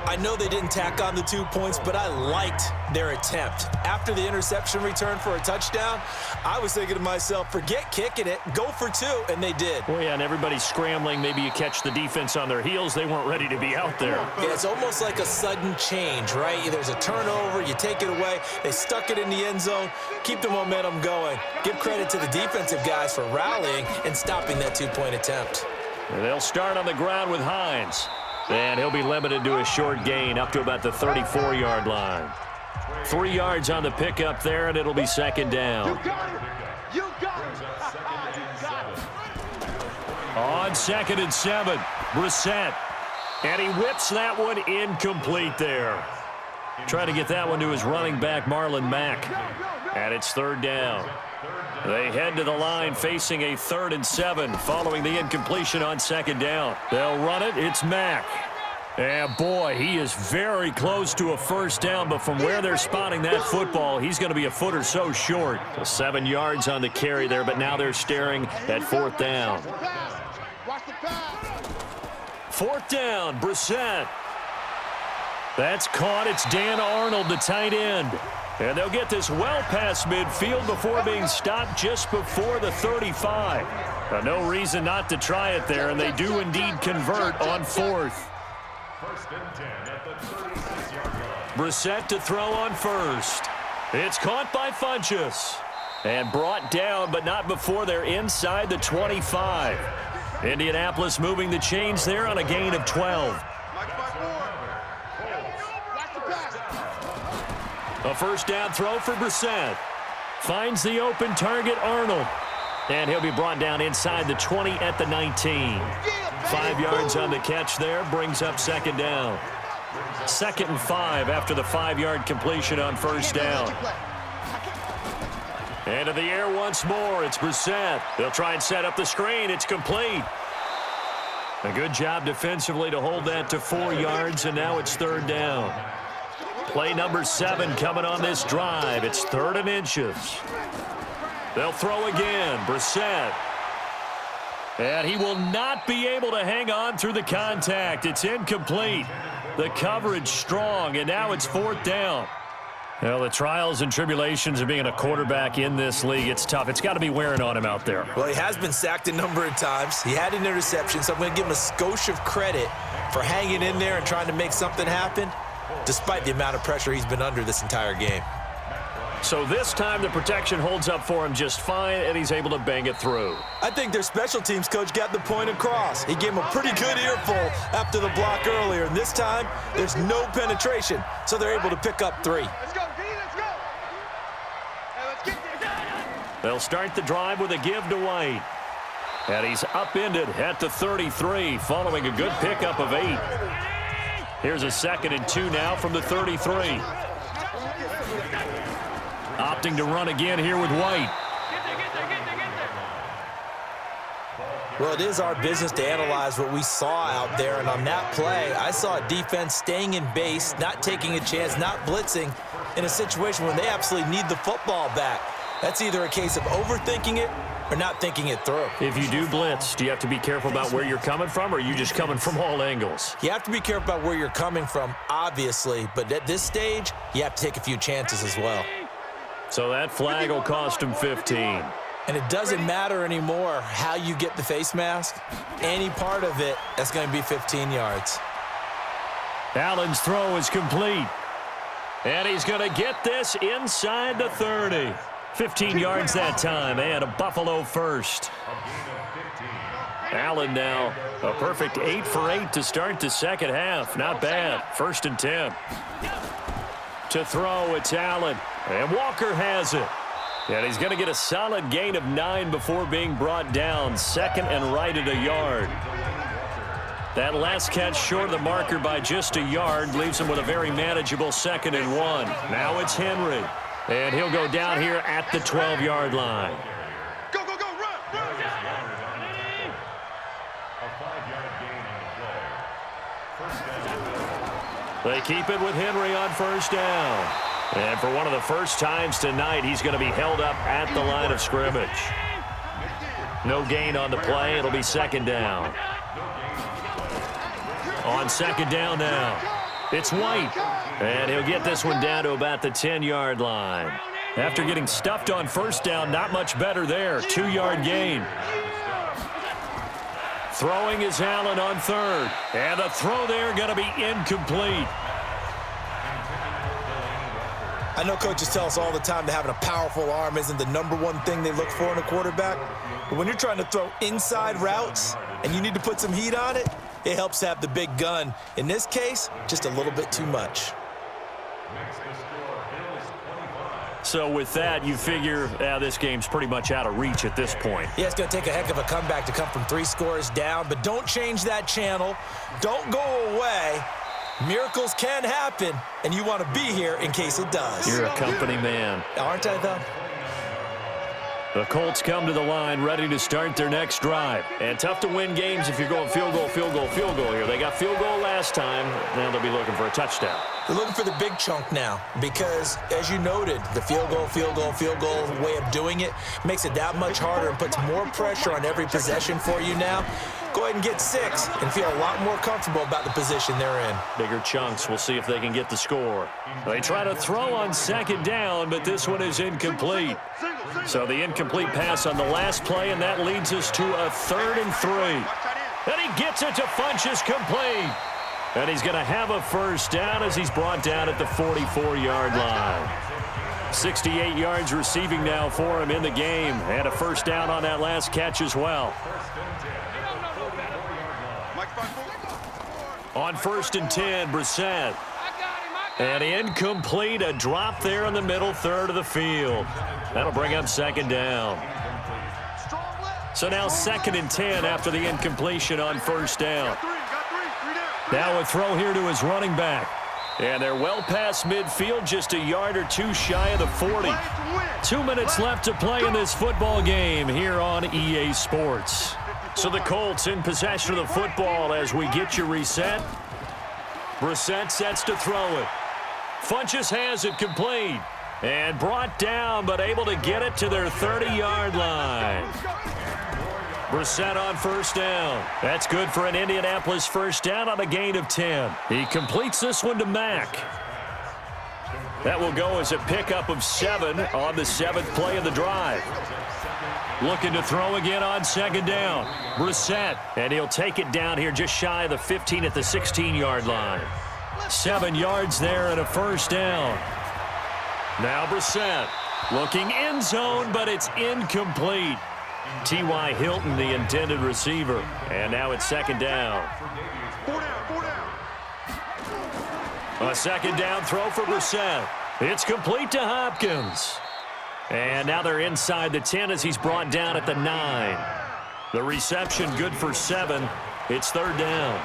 I know they didn't tack on the 2 points, but I liked their attempt. After the interception return for a touchdown, I was thinking to myself, forget kicking it, go for two, and they did. Well, yeah, and everybody's scrambling. Maybe you catch the defense on their heels. They weren't ready to be out there. Yeah, it's almost like a sudden change, right? There's a turnover, you take it away, they stuck it in the end zone, keep the momentum going. Give credit to the defensive guys for rallying and stopping that 2-point attempt. And they'll start on the ground with Hines. And he'll be limited to a short gain up to about the 34-yard line. 3 yards on the pickup there, and it'll be 2nd down. You got it. You got it. You got it. On 2nd and 7, Brissett. And he whips that one incomplete there. Trying to get that one to his running back, Marlon Mack. And it's 3rd down. They head to the line facing a 3rd and 7 following the incompletion on 2nd down. They'll run it. It's Mack. And, boy, he is very close to a 1st down, but from where they're spotting that football, he's going to be a foot or so short. 7 yards on the carry there, but now they're staring at 4th down. Watch the pass. 4th down, Brissett. That's caught. It's Dan Arnold, the tight end. And they'll get this well past midfield before being stopped just before the 35. No reason not to try it there, and they do indeed convert on 4th. 1st and 10 at the 36-yard line. Brissett to throw on 1st. It's caught by Funchess. And brought down, but not before they're inside the 25. Indianapolis moving the chains there on a gain of 12. A 1st down throw for Brissett. Finds the open target, Arnold. And he'll be brought down inside the 20 at the 19. 5 yards on the catch there, brings up 2nd down. 2nd and 5 after the 5-yard completion on 1st down. Into the air once more, it's Brissett. They'll try and set up the screen, it's complete. A good job defensively to hold that to 4 yards, and now it's 3rd down. Play number 7 coming on this drive. It's 3rd and inches. They'll throw again. Brissett. And he will not be able to hang on through the contact. It's incomplete. The coverage strong, and now it's 4th down. Well, the trials and tribulations of being a quarterback in this league, it's tough. It's got to be wearing on him out there. Well, he has been sacked a number of times. He had an interception, so I'm going to give him a skosh of credit for hanging in there and trying to make something happen, despite the amount of pressure he's been under this entire game. So this time the protection holds up for him just fine, and he's able to bang it through. I think their special teams coach got the point across. He gave him a pretty good earful after the block earlier, and this time there's no penetration, so they're able to pick up 3. Let's go, D, let's go. Hey, let's get this. They'll start the drive with a give to White. And he's upended at the 33 following a good pickup of 8. Here's a 2nd and 2 now from the 33. Opting to run again here with White. Well, it is our business to analyze what we saw out there, and on that play, I saw a defense staying in base, not taking a chance, not blitzing in a situation where they absolutely need the football back. That's either a case of overthinking it or not thinking it through. If you do blitz, do you have to be careful about where you're coming from, or are you just coming from all angles? You have to be careful about where you're coming from, obviously, but at this stage, you have to take a few chances as well. So that flag will cost him 15. And it doesn't matter anymore how you get the face mask. Any part of it, that's going to be 15 yards. Allen's throw is complete. And he's going to get this inside the 30. 15 yards that time, and a Buffalo first. Allen now a perfect 8 for 8 to start the second half. Not bad. 1st and 10. To throw, it's Allen. And Walker has it. And he's going to get a solid gain of 9 before being brought down. 2nd and right at a yard. That last catch short of the marker by just a yard leaves him with a very manageable 2nd and 1. Now it's Henry. And he'll go down here at the 12-yard line. Go, go, go, run, run. A 5-yard gain on the play. First down. They keep it with Henry on 1st down. And for one of the first times tonight, he's going to be held up at the line of scrimmage. No gain on the play. It'll be 2nd down. On 2nd down now, it's White. And he'll get this one down to about the 10-yard line. After getting stuffed on 1st down, not much better there. 2-yard gain. Throwing is Allen on 3rd. And the throw there going to be incomplete. I know coaches tell us all the time that having a powerful arm isn't the #1 thing they look for in a quarterback. But when you're trying to throw inside routes and you need to put some heat on it, it helps to have the big gun. In this case, just a little bit too much. So with that, you figure this game's pretty much out of reach at this point. Yeah, it's going to take a heck of a comeback to come from 3 scores down, but don't change that channel. Don't go away. Miracles can happen, and you want to be here in case it does. You're a company man. Aren't I, though? The Colts come to the line ready to start their next drive. And tough to win games if you're going field goal, field goal, field goal here. They got field goal last time. Now they'll be looking for a touchdown. They're looking for the big chunk now because, as you noted, the field goal way of doing it makes it that much harder and puts more pressure on every possession for you now. Go ahead and get 6 and feel a lot more comfortable about the position they're in. Bigger chunks. We'll see if they can get the score. They try to throw on 2nd down, but this one is incomplete. So the incomplete pass on the last play, and that leads us to a 3rd and 3. And he gets it to Funchess complete. And he's going to have a 1st down as he's brought down at the 44-yard line. 68 yards receiving now for him in the game, and a 1st down on that last catch as well. On 1st and 10, Brissett. And incomplete, a drop there in the middle 3rd of the field. That'll bring up 2nd down. So now 2nd and 10 after the incompletion on 1st down. Now a throw here to his running back. And they're well past midfield, just a yard or 2 shy of the 40. 2 minutes left to play in this football game here on EA Sports. So the Colts in possession of the football as we get you reset. Brissett sets to throw it. Funchess has it complete. And brought down, but able to get it to their 30-yard line. Brissett on 1st down. That's good for an Indianapolis 1st down on a gain of 10. He completes this one to Mack. That will go as a pickup of 7 on the 7th play of the drive. Looking to throw again on 2nd down. Brissett, and he'll take it down here just shy of the 15 at the 16-yard line. 7 yards there and a 1st down. Now Brissett looking end zone, but it's incomplete. T.Y. Hilton, the intended receiver. And now it's 2nd down. 4 down. A 2nd down throw for Brissett. It's complete to Hopkins. And now they're inside the 10 as he's brought down at the 9. The reception good for 7. It's 3rd down.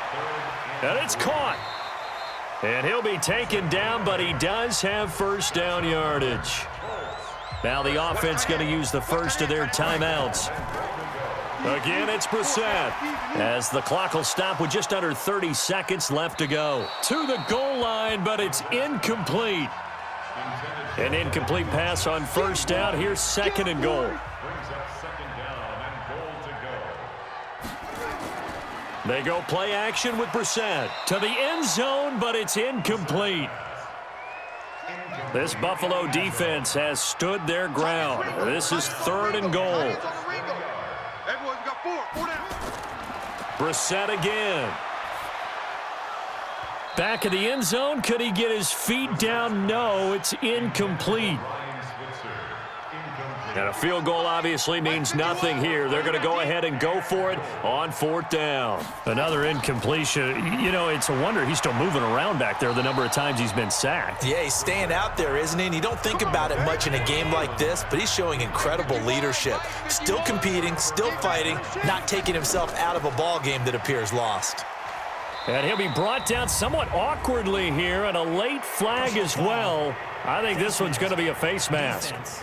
And it's caught. And he'll be taken down, but he does have 1st down yardage. Now the offense going to use the first of their timeouts. Again, it's Brissett, as the clock will stop with just under 30 seconds left to go. To the goal line, but it's incomplete. An incomplete pass on first down. Here's 2nd and goal. Brings up 2nd down and goal to go. They go play action with Brissett to the end zone, but it's incomplete. This Buffalo defense has stood their ground. This is 3rd and goal. Everyone's got 4 down. Brissett again. Back of the end zone. Could he get his feet down? No, it's incomplete. And a field goal obviously means nothing here. They're going to go ahead and go for it on 4th down. Another incompletion. You know, it's a wonder he's still moving around back there the number of times he's been sacked. Yeah, he's staying out there, isn't he? And you don't think about it much in a game like this, but he's showing incredible leadership. Still competing, still fighting, not taking himself out of a ball game that appears lost. And he'll be brought down somewhat awkwardly here, and a late flag as well. I think this one's going to be a face mask. Defense.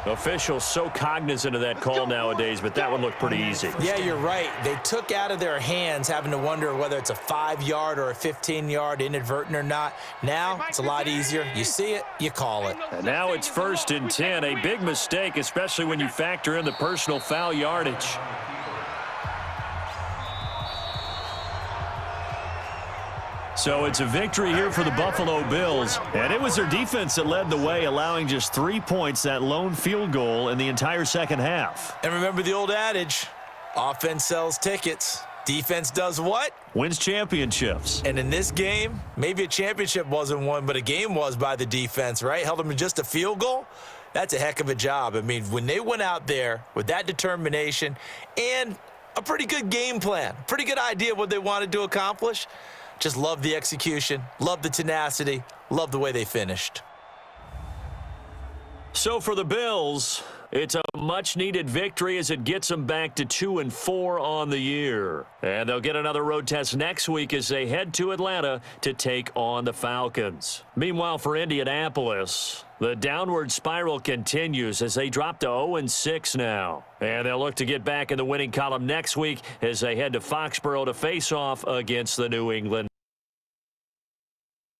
Officials so cognizant of that call nowadays, but that one looked pretty easy. Yeah, you're right. They took out of their hands having to wonder whether it's a 5-yard or a 15-yard, inadvertent or not. Now, it's a lot easier. You see it, you call it. And now it's 1st and 10, a big mistake, especially when you factor in the personal foul yardage. So it's a victory here for the Buffalo Bills. And it was their defense that led the way, allowing just 3 points, that lone field goal in the entire second half. And remember the old adage, offense sells tickets. Defense does what? Wins championships. And in this game, maybe a championship wasn't won, but a game was by the defense, right? Held them to just a field goal. That's a heck of a job. I mean, when they went out there with that determination and a pretty good game plan, pretty good idea of what they wanted to accomplish, just love the execution, love the tenacity, love the way they finished. So for the Bills, it's a much-needed victory as it gets them back to 2-4 on the year. And they'll get another road test next week as they head to Atlanta to take on the Falcons. Meanwhile, for Indianapolis, the downward spiral continues as they drop to 0-6 now. And they'll look to get back in the winning column next week as they head to Foxborough to face off against the New England